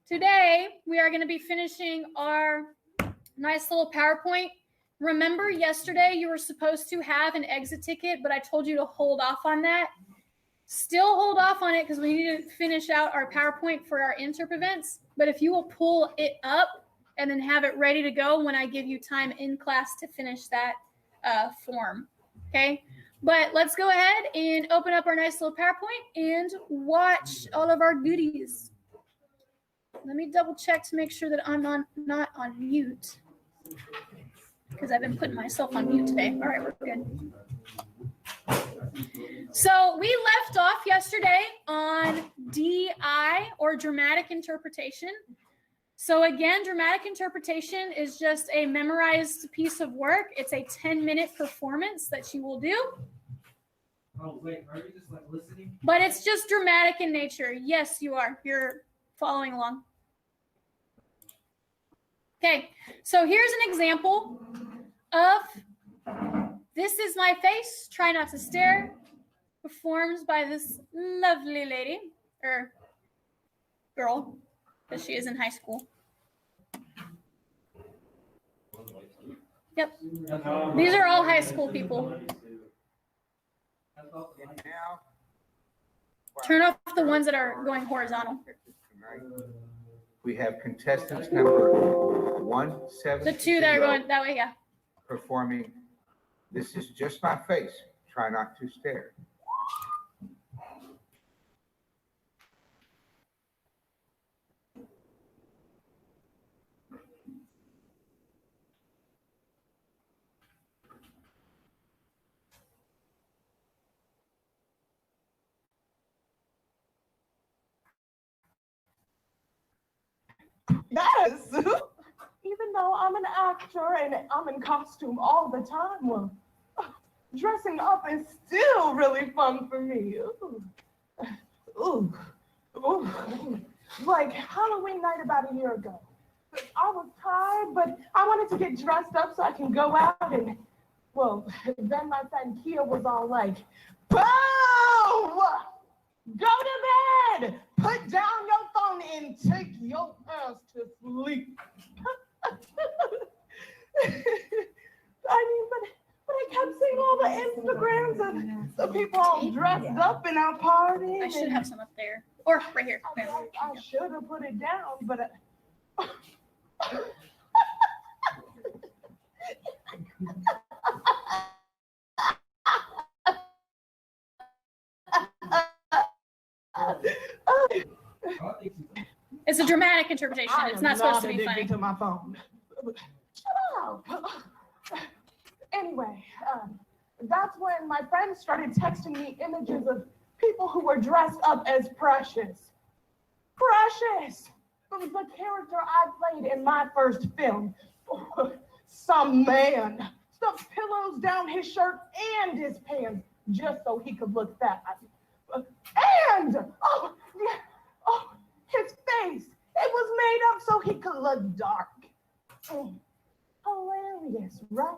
Today, we are going to be finishing our nice little PowerPoint. Remember yesterday you were supposed to have an exit ticket, but I told you to hold off on that. Still hold off on it because we need to finish out our PowerPoint for our interp events. But if you will pull it up and then have it ready to go when I give you time in class to finish that form, okay? But let's go ahead and open up our nice little PowerPoint and watch all of our goodies. Let me double check to make sure that I'm not on mute because I've been putting myself on mute today. All right, we're good. So we left off yesterday on DI, or dramatic interpretation. So again, dramatic interpretation is just a memorized piece of work. It's a 10-minute performance that you will do. Oh, wait, are you just like listening? But it's just dramatic in nature. Yes, you are. You're following along. Okay, so here's an example of "This is my face, try not to stare," performed by this lovely lady, or girl, because she is in high school. Yep, these are all high school people. Turn off the ones that are going horizontal. We have contestants number 170. The two that are going that way, yeah. Performing "This is just my face, try not to stare." Yes, even though I'm an actor and I'm in costume all the time, well, dressing up is still really fun for me. Ooh. Like Halloween night about a year ago. I was tired, but I wanted to get dressed up so I can go out and, well, then my friend Kia was all like, "Boo! Go to bed! Put down your phone and take your ass to sleep." I mean, but I kept seeing all the Instagrams of the people all dressed up in our party. I should have some up there. Or right here. I should have put it down, but It's a dramatic interpretation. It's not supposed to be funny. To my phone. Shut up. Anyway, that's when my friends started texting me images of people who were dressed up as Precious. Precious! It was the character I played in my first film. Some man stuffed pillows down his shirt and his pants just so he could look fat. And, his face, it was made up so he could look dark. Hilarious, right?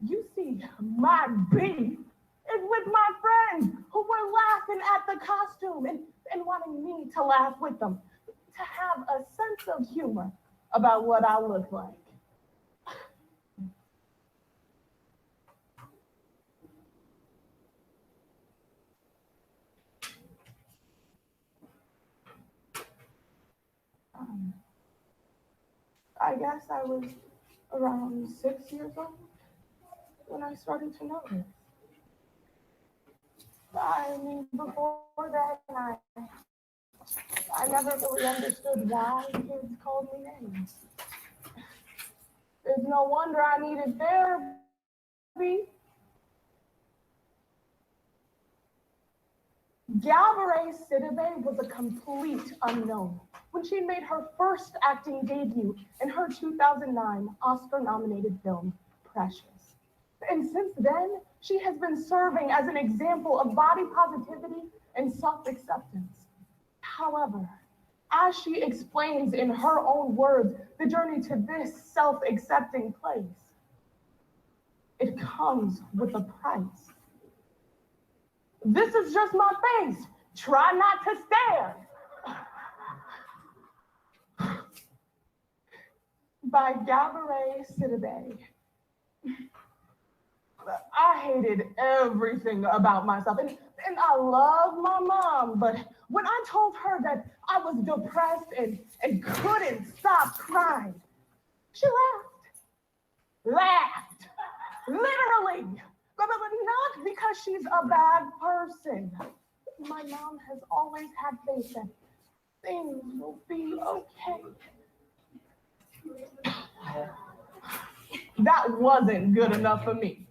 You see, my beef is with my friends who were laughing at the costume and wanting me to laugh with them, to have a sense of humor about what I look like. I guess I was around 6 years old when I started to notice. I mean, before that, I never really understood why kids called me names. It's no wonder I needed therapy. Galvare Sidibe was a complete unknown when she made her first acting debut in her 2009 Oscar-nominated film, Precious. And since then, she has been serving as an example of body positivity and self-acceptance. However, as she explains in her own words the journey to this self-accepting place, it comes with a price. "This is just my face. Try not to stare." by Gabourey Sidibe. I hated everything about myself, and I love my mom, but when I told her that I was depressed and couldn't stop crying, she laughed, literally, but not because she's a bad person. My mom has always had faith that things will be okay. That wasn't good enough for me.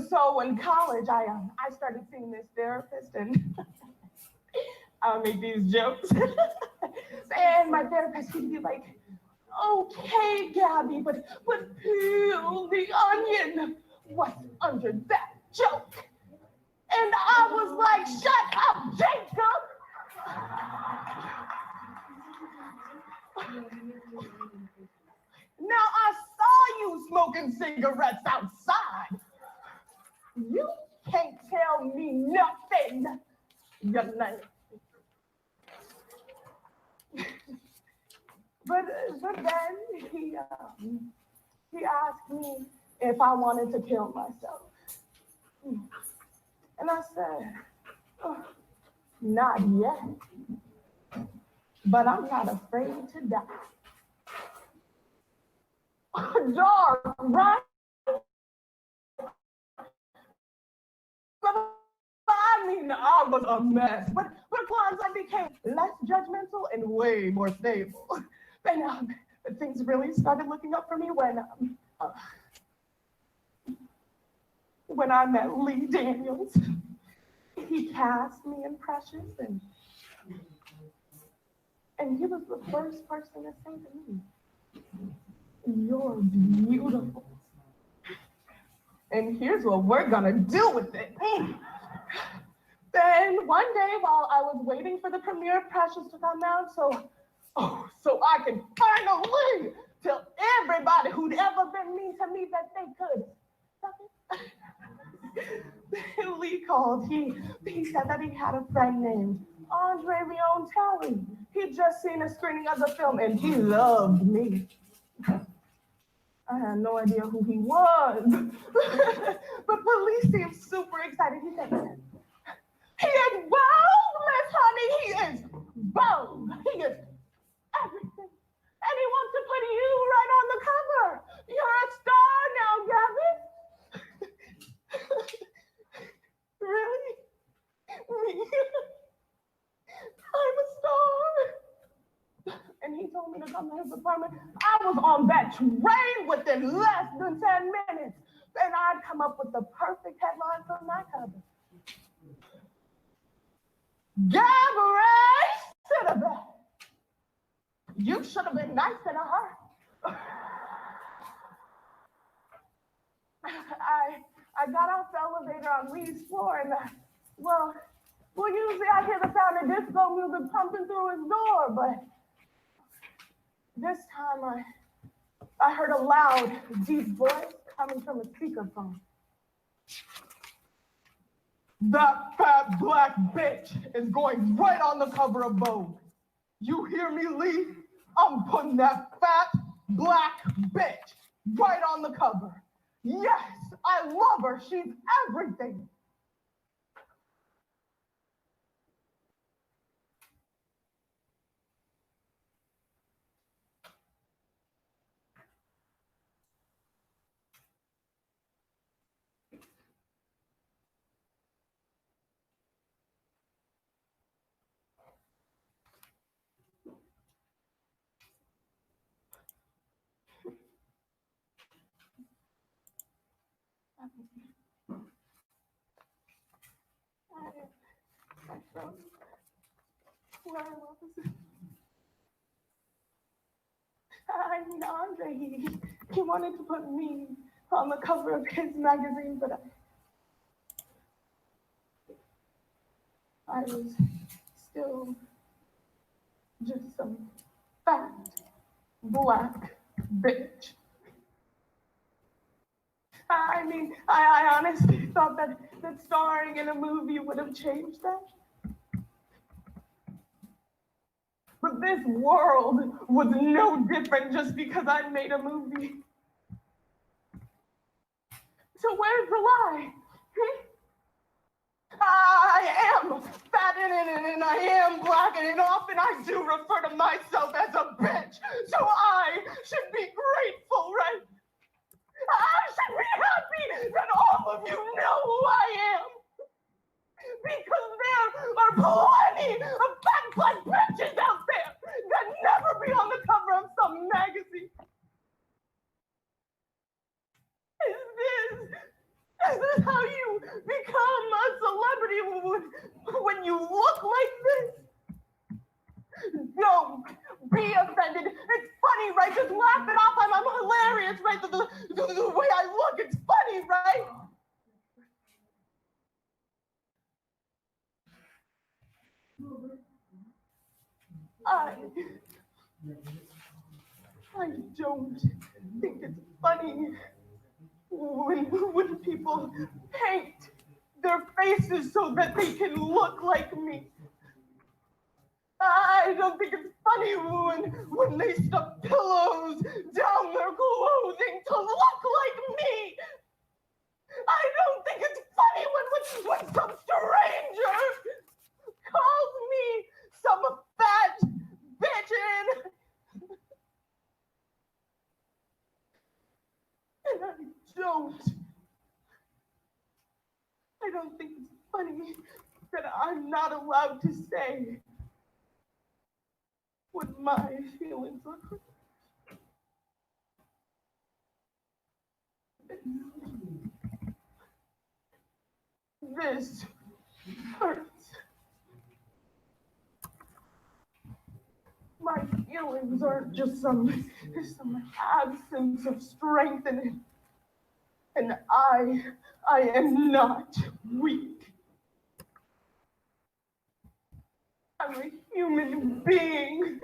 So in college, I started seeing this therapist, and I'll make these jokes. And my therapist would be like, "Okay, Gabby, but peel the onion. What's under that joke?" And I was like, "Shut up, Jacob." Now I saw you smoking cigarettes outside. You can't tell me nothing, young man. But then he asked me if I wanted to kill myself. And I said, "Oh, not yet, but I'm not afraid to die." Dark, right? I mean, I was a mess, but once I became less judgmental and way more stable, then things really started looking up for me when I met Lee Daniels. He cast me in Precious, and he was the first person to say to me, "You're beautiful. And here's what we're gonna do with it." Then one day, while I was waiting for the premiere of Precious to come out, so I can finally tell everybody who'd ever been mean to me that they could stop it. Lee called. He said that he had a friend named Andre Leon Talley. He'd just seen a screening of the film, and he loved me. I had no idea who he was, but police seemed super excited. He said, "He is bold, Miss Honey. He is bold. He is everything. And he wants to put you right on the cover. You're a star now, Gabby." Really? Me? I'm a star? And he told me to come to his apartment. I was on that train within less than 10 minutes. And I'd come up with the perfect headline for my cover. Gabourey Sidibe. You should have been nice to her. I got off the elevator on Lee's floor, and well, usually I hear the sound of disco music pumping through his door, but this time I heard a loud, deep voice coming from a speakerphone. "That fat black bitch is going right on the cover of Vogue. You hear me, Lee? I'm putting that fat black bitch right on the cover. Yes, I love her. She's everything." I mean, Andre, he wanted to put me on the cover of his magazine, but I was still just some fat black bitch. I mean, I honestly thought that starring in a movie would have changed that. But this world was no different just because I made a movie. So where's the lie? I am fat and I am black and often I do refer to myself as a bitch. So I should be grateful, right? I should be happy that all of you know who I am. Because there are plenty of fat black bitches out there that never be on the cover of some magazine. Is this how you become a celebrity when you look like this? Don't be offended. It's funny, right? Just laugh it off. I'm hilarious, right? The way I look, it's funny, right? I don't think it's funny when people paint their faces so that they can look like me. I don't think it's funny when they stuff pillows down their clothing to look like me. I don't think it's funny when some stranger calls me some fat bitch and I don't think it's funny that I'm not allowed to say what my feelings are. This hurts. My feelings aren't just some absence of strength and I am not weak. I'm a human being.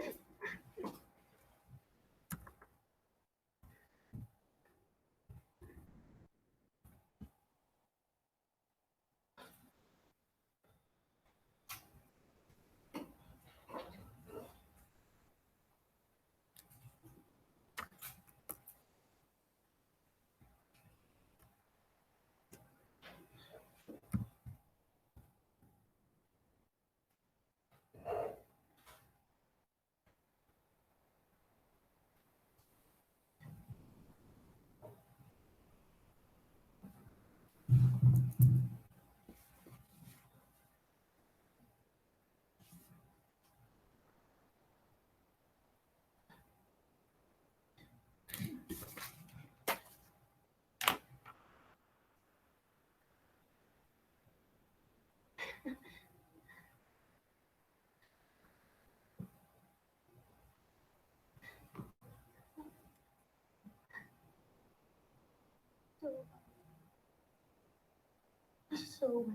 So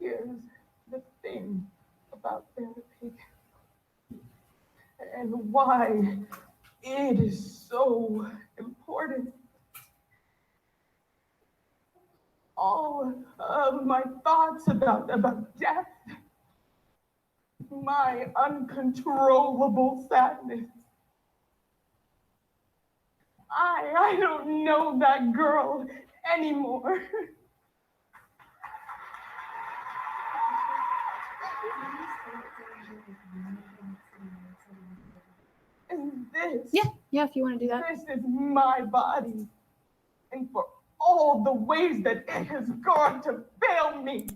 here's the thing about therapy and why it is so important. All of my thoughts about death, my uncontrollable sadness. I don't know that girl anymore. And this. Yeah, if you want to do that. This is my body. And for all the ways that it has gone to fail me,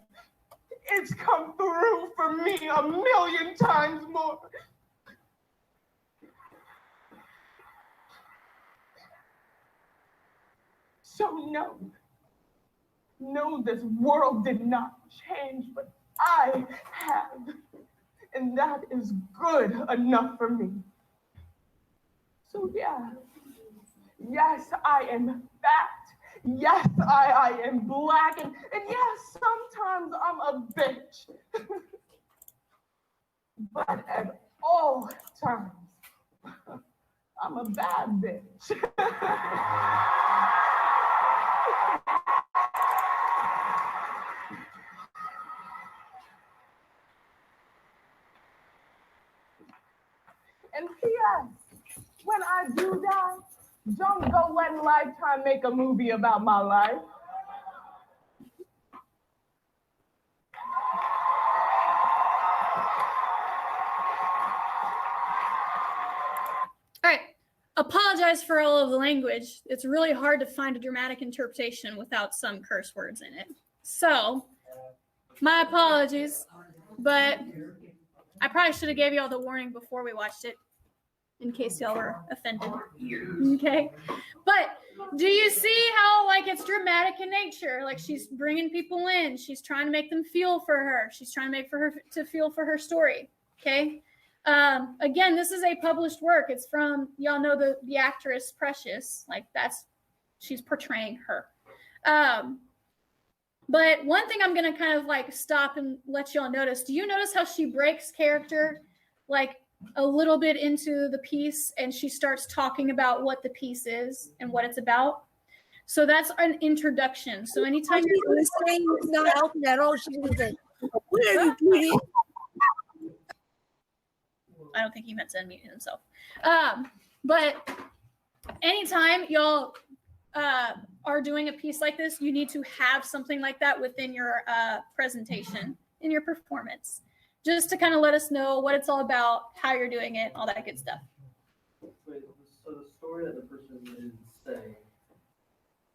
it's come through for me 1,000,000 times more. So no, this world did not change, but I have. And that is good enough for me. So yeah, yes, I am fat. Yes, I am black. And yes, sometimes I'm a bitch. But at all times, I'm a bad bitch. And P.S. When I do die, don't go letting Lifetime make a movie about my life. All right. Apologize for all of the language. It's really hard to find a dramatic interpretation without some curse words in it. So, my apologies, but I probably should have gave you all the warning before we watched it in case y'all were offended. Okay. But do you see how like it's dramatic in nature? Like she's bringing people in. She's trying to make them feel for her. She's trying to make for her to feel for her story. Okay. Again, this is a published work. It's from, y'all know the actress Precious. Like she's portraying her. But one thing I'm going to kind of like stop and let y'all notice. Do you notice how she breaks character like a little bit into the piece and she starts talking about what the piece is and what it's about? So that's an introduction. So anytime She was saying it's not helping at all. She was like, what are you doing? I don't think he meant to unmute himself. But anytime y'all are doing a piece like this, you need to have something like that within your presentation, in your performance, just to kind of let us know what it's all about, how you're doing it, all that good stuff. Wait, so the story that the person is saying,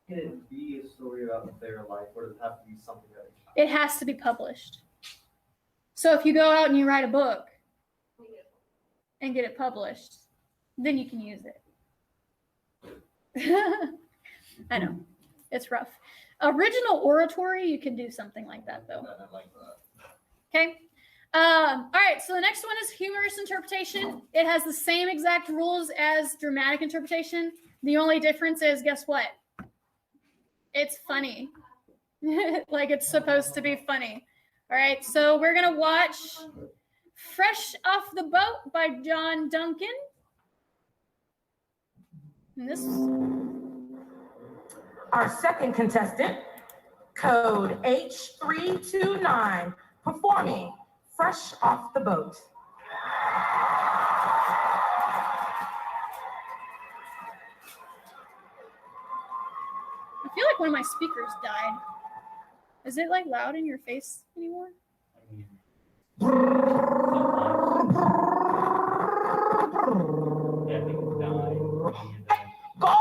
can it be a story about their life, or does it have to be something that It has to be published. So if you go out and you write a book and get it published, then you can use it. I know, it's rough. Original oratory, you can do something like that though. Okay. All right, so the next one is humorous interpretation. It has the same exact rules as dramatic interpretation. The only difference is, guess what? It's funny. Like it's supposed to be funny. All right, so we're gonna watch Fresh Off the Boat by John Duncan. And this Our second contestant, code H329, performing Fresh Off the Boat. I feel like one of my speakers died. Is it like loud in your face anymore? Go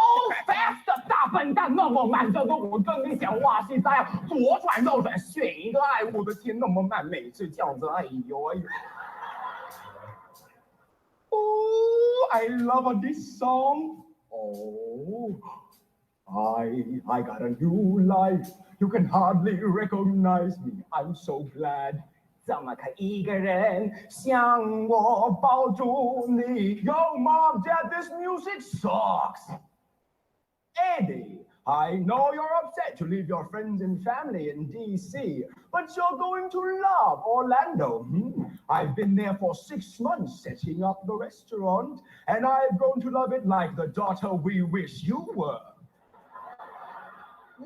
faster！ 大笨蛋，那么慢，这个我跟你讲话是这样，左转右转选一个爱，我的天，那么慢，每次这样子，哎呦哎呦。Oh, I love this song. Oh, I got a new life. You can hardly recognize me. I'm so glad. 怎么可以一个人向我抱住你 ？Yo, mom, dad, this music sucks. Eddie, I know you're upset to leave your friends and family in DC, but you're going to love Orlando. I've been there for 6 months setting up the restaurant, and I've grown to love it like the daughter we wish you were.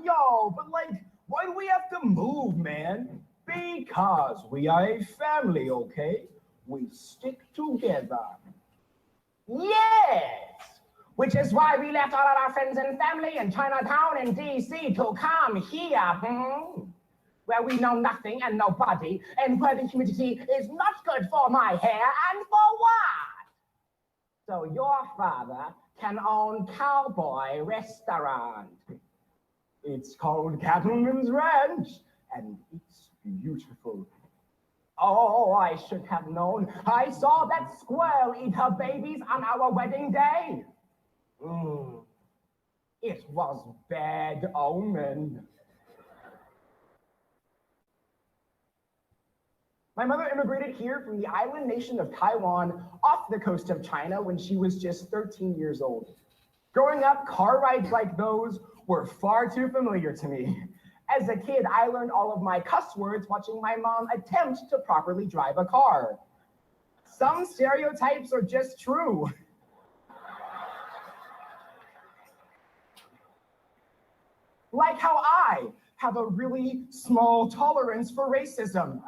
Yo, but like, why do we have to move, man? Because we are a family, okay? We stick together. Yes! Which is why we left all of our friends and family in Chinatown and DC to come here, where we know nothing and nobody, and where the humidity is not good for my hair, and for what? So your father can own Cowboy Restaurant. It's called Cattleman's Ranch, and it's beautiful. Oh, I should have known. I saw that squirrel eat her babies on our wedding day. It was bad omen. My mother immigrated here from the island nation of Taiwan off the coast of China when she was just 13 years old. Growing up, car rides like those were far too familiar to me. As a kid, I learned all of my cuss words watching my mom attempt to properly drive a car. Some stereotypes are just true. Like how I have a really small tolerance for racism.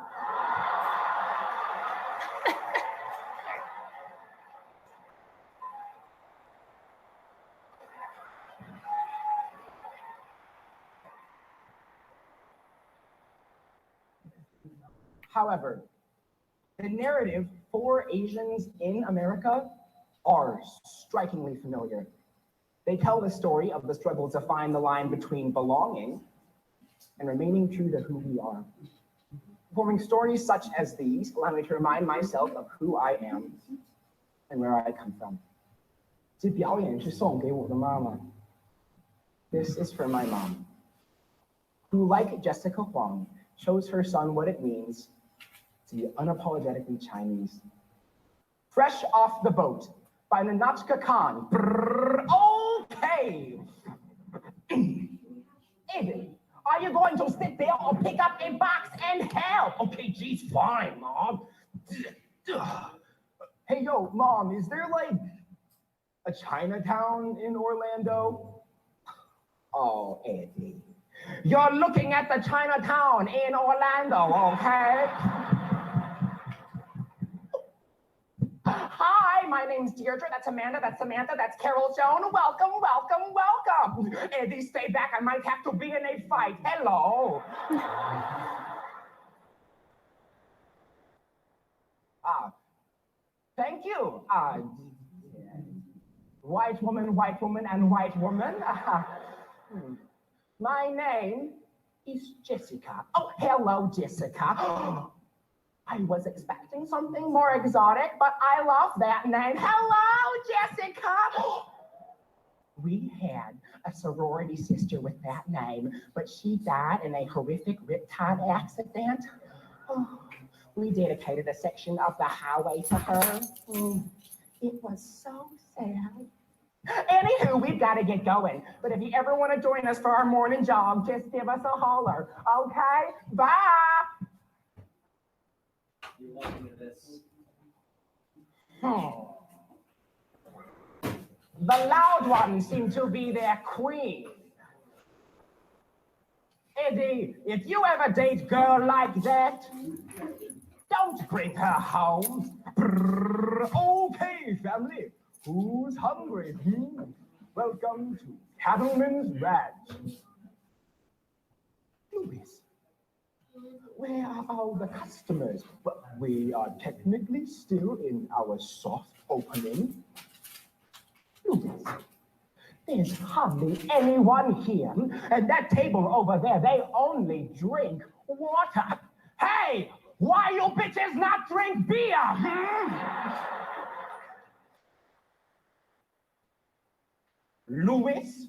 However, the narrative for Asians in America are strikingly familiar. They tell the story of the struggle to find the line between belonging and remaining true to who we are. Performing stories such as these allow me to remind myself of who I am and where I come from. 这表演是送给我的妈妈. This is for my mom, who, like Jessica Huang, shows her son what it means to be unapologetically Chinese. Fresh off the boat by Nanachka Khan. Brrr, okay. Eddie, are you going to sit there or pick up a box and help? Okay, geez, fine, Mom. Hey, yo, Mom, is there like a Chinatown in Orlando? Oh, Eddie, you're looking at the Chinatown in Orlando, okay? Hi, my name's Deirdre. That's Amanda. That's Samantha. That's Carol Joan. Welcome, welcome, welcome. Eddie, stay back. I might have to be in a fight. Hello. Thank you. White woman, and white woman. My name is Jessica. Oh, hello, Jessica. I was expecting something more exotic, but I love that name. Hello, Jessica. We had a sorority sister with that name, but she died in a horrific riptide accident. Oh, we dedicated a section of the highway to her. It was so sad. Anywho, we've got to get going. But if you ever want to join us for our morning jog, just give us a holler. Okay? Bye. You're looking at this. The loud ones seem to be their queen. Eddie, if you ever date a girl like that, don't bring her home. Brrr. Okay, family, who's hungry? Welcome to Cattleman's Ranch. Louis, where are all the customers? Well, we are technically still in our soft opening. Louis, there's hardly anyone here. At that table over there, they only drink water. Hey, why you bitches not drink beer? Louis?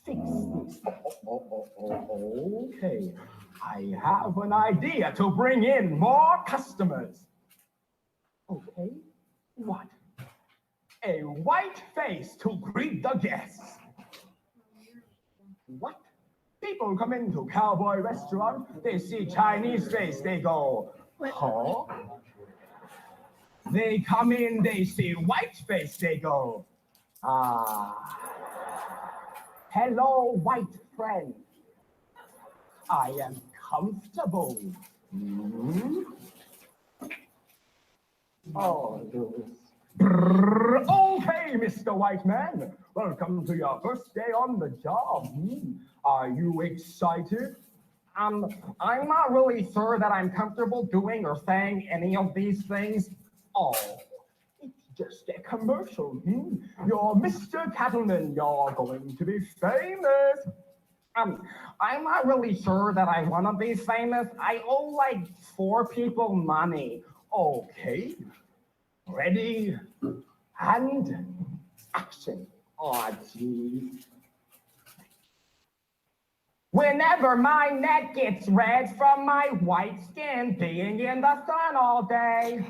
Fix this. Okay. I have an idea to bring in more customers. Okay. What? A white face to greet the guests. What? People come into Cowboy Restaurant, they see Chinese face, they go, huh? They come in, they see white face, they go, ah. Hello, white friend. I am comfortable. Oh, Louis. Brrr. Okay, Mr. White Man. Welcome to your first day on the job. Are you excited? I'm not really sure that I'm comfortable doing or saying any of these things. Oh, it's just a commercial. You're Mr. Cattleman. You're going to be famous. I'm not really sure that I want to be famous. I owe like 4 people money. Okay. Ready? And action. Oh, geez. Whenever my neck gets red from my white skin being in the sun all day,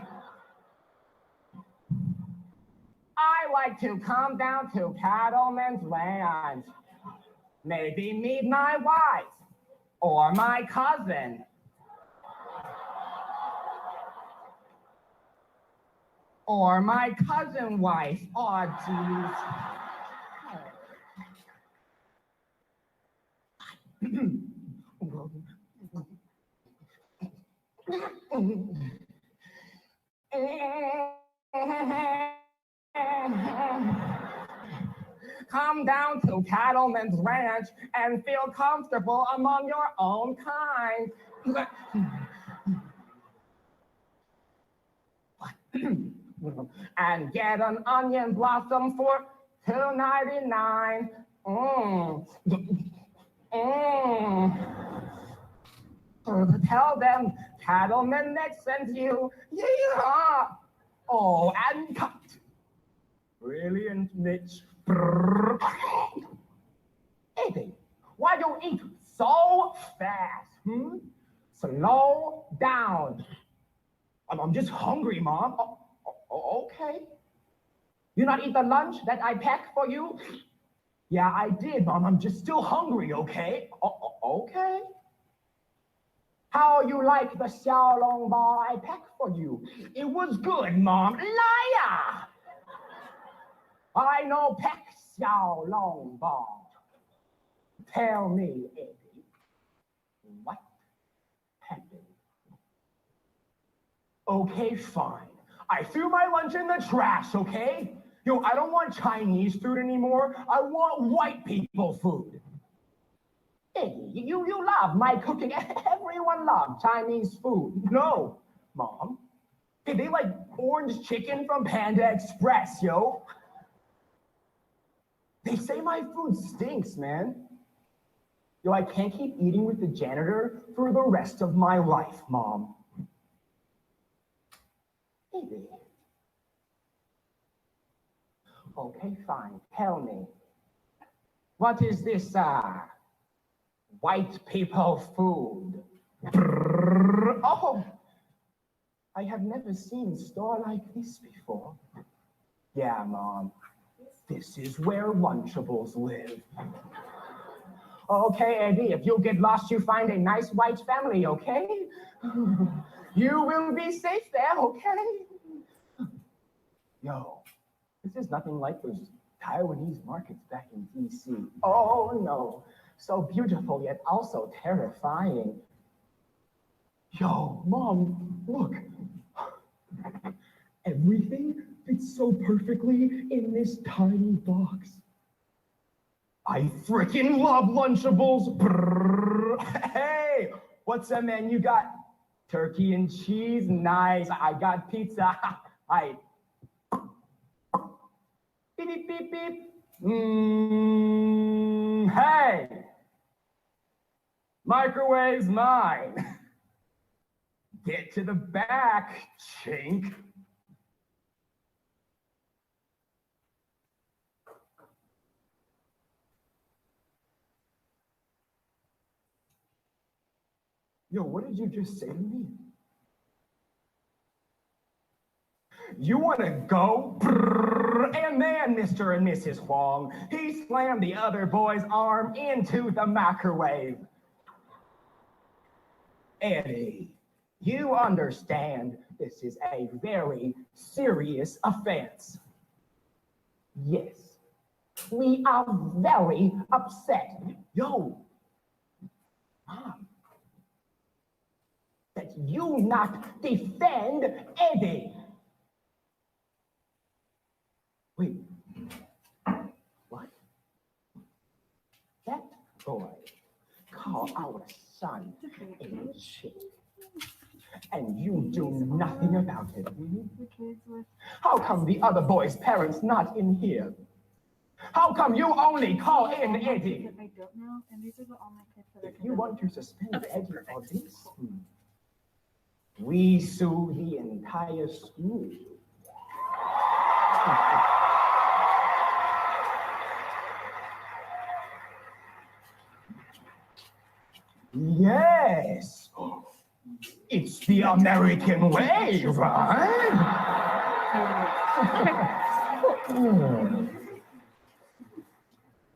I like to come down to Cattleman's Ranch. Maybe meet my wife or my cousin. Or my cousin wife. Oh, geez. Come down to Cattleman's Ranch and feel comfortable among your own kind. And get an onion blossom for $2.99. Tell them Cattleman Nick sent you. Yeah. Oh, and cut. Brilliant, Mitch. Eddie, why you eat so fast? Slow down. I'm just hungry, Mom. Okay. You not eat the lunch that I packed for you? Yeah, I did, Mom. I'm just still hungry, okay? Okay. How you like the xiaolong ball I packed for you? It was good, Mom. Liar! I know pack xiaolong ball. Tell me, Eddie, what happened? Okay, fine. I threw my lunch in the trash, okay? Yo, I don't want Chinese food anymore. I want white people food. Hey, you love my cooking. Everyone loves Chinese food. No, Mom. Hey, they like orange chicken from Panda Express, yo. They say my food stinks, man. Yo, I can't keep eating with the janitor for the rest of my life, Mom. Maybe. Okay, fine. Tell me. What is this, white people food? Brrr. Oh, I have never seen a store like this before. Yeah, Mom. This is where Lunchables live. Okay, Eddie, if you get lost, you find a nice white family, okay? You will be safe there, okay? Yo, this is nothing like those Taiwanese markets back in DC. Oh no, so beautiful yet also terrifying. Yo, Mom, look. Everything fits so perfectly in this tiny box. I freaking love Lunchables. Brrr. Hey, what's the menu got? Turkey and cheese, nice. I got pizza. I. Beep, beep, beep, beep. Hey, microwave's mine. Get to the back, chink. Yo, what did you just say to me? You want to go? Brrr. And then Mr. and Mrs. Huang, he slammed the other boy's arm into the microwave. Eddie, you understand this is a very serious offense. Yes, we are very upset. Yo, Mom, that you not defend Eddie. Wait, what? That boy called our son a chick, and you do nothing about it. How come the other boy's parents not in here? How come you only call in Eddie? I don't know, and these are all my kids that are. If you want to suspend Eddie for this, we sue the entire school. Yes, it's the American way, right?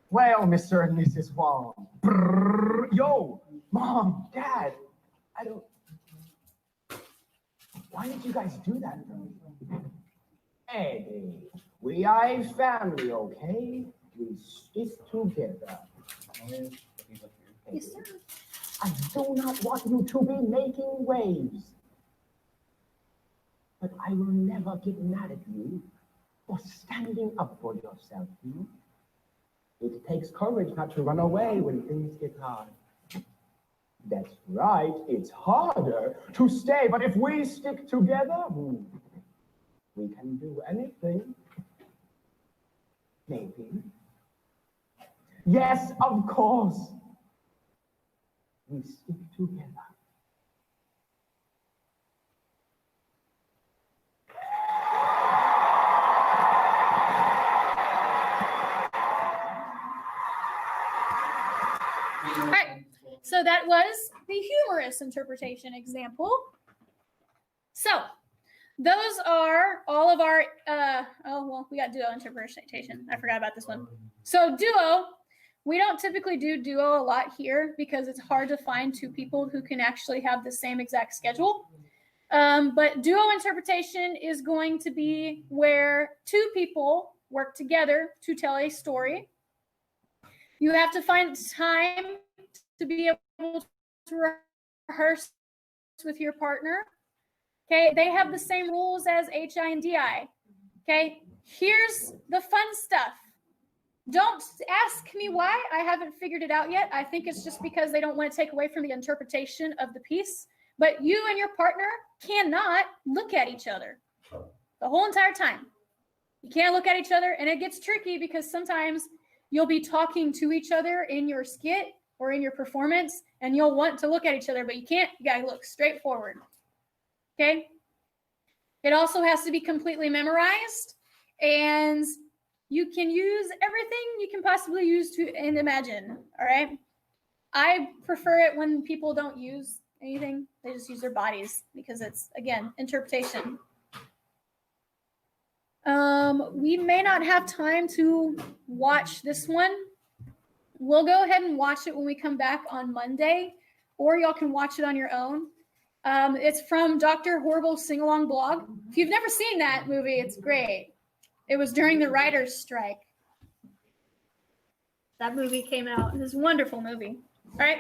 Well, Mr. and Mrs. Huang. Brrr. Yo, Mom, Dad, I don't. Why did you guys do that to me? Eddie, we are a family, okay? We stick together. Yes, sir. I do not want you to be making waves. But I will never get mad at you for standing up for yourself. It takes courage not to run away when things get hard. That's right, it's harder to stay, but if we stick together, we can do anything. Maybe. Yes, of course. We stick together. All right. So that was the humorous interpretation example. So those are all of our, we got duo interpretation. I forgot about this one. So duo, we don't typically do duo a lot here because it's hard to find two people who can actually have the same exact schedule. But duo interpretation is going to be where two people work together to tell a story. You have to find time to be able to rehearse with your partner. Okay, they have the same rules as HI and DI. Okay, here's the fun stuff. Don't ask me why. I haven't figured it out yet. I think it's just because they don't want to take away from the interpretation of the piece. But you and your partner cannot look at each other the whole entire time. You can't look at each other, and it gets tricky because sometimes you'll be talking to each other in your skit or in your performance, and you'll want to look at each other, but you can't. You gotta look straight forward. Okay? It also has to be completely memorized, and you can use everything you can possibly use to and imagine. All right? I prefer it when people don't use anything. They just use their bodies because it's, again, interpretation. We may not have time to watch this one. We'll go ahead and watch it when we come back on Monday, or y'all can watch it on your own. It's from Dr. Horrible's Sing-Along blog. If you've never seen that movie, it's great. It was during the writer's strike. That movie came out. It was a wonderful movie. All right.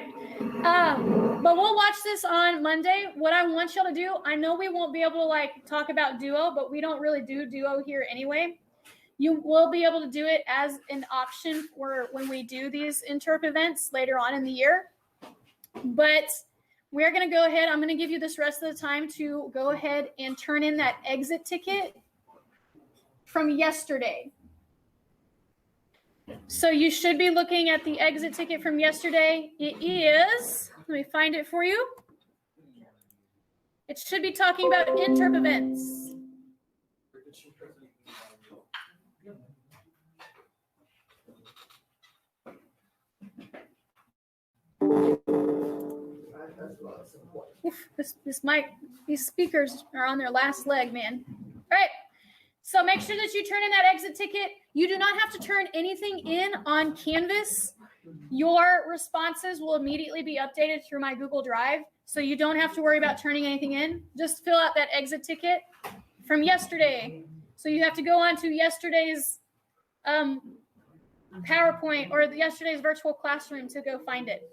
But we'll watch this on Monday. What I want y'all to do, I know we won't be able to talk about duo, but we don't really do duo here anyway. You will be able to do it as an option for when we do these interp events later on in the year. But we're going to go ahead. I'm going to give you this rest of the time to go ahead and turn in that exit ticket from yesterday. So you should be looking at the exit ticket from yesterday. It is, let me find it for you. It should be talking about interp events. Oof, this mic, these speakers are on their last leg, man. All right. So make sure that you turn in that exit ticket. You do not have to turn anything in on Canvas. Your responses will immediately be updated through my Google Drive. So you don't have to worry about turning anything in. Just fill out that exit ticket from yesterday. So you have to go on to yesterday's PowerPoint or yesterday's virtual classroom to go find it.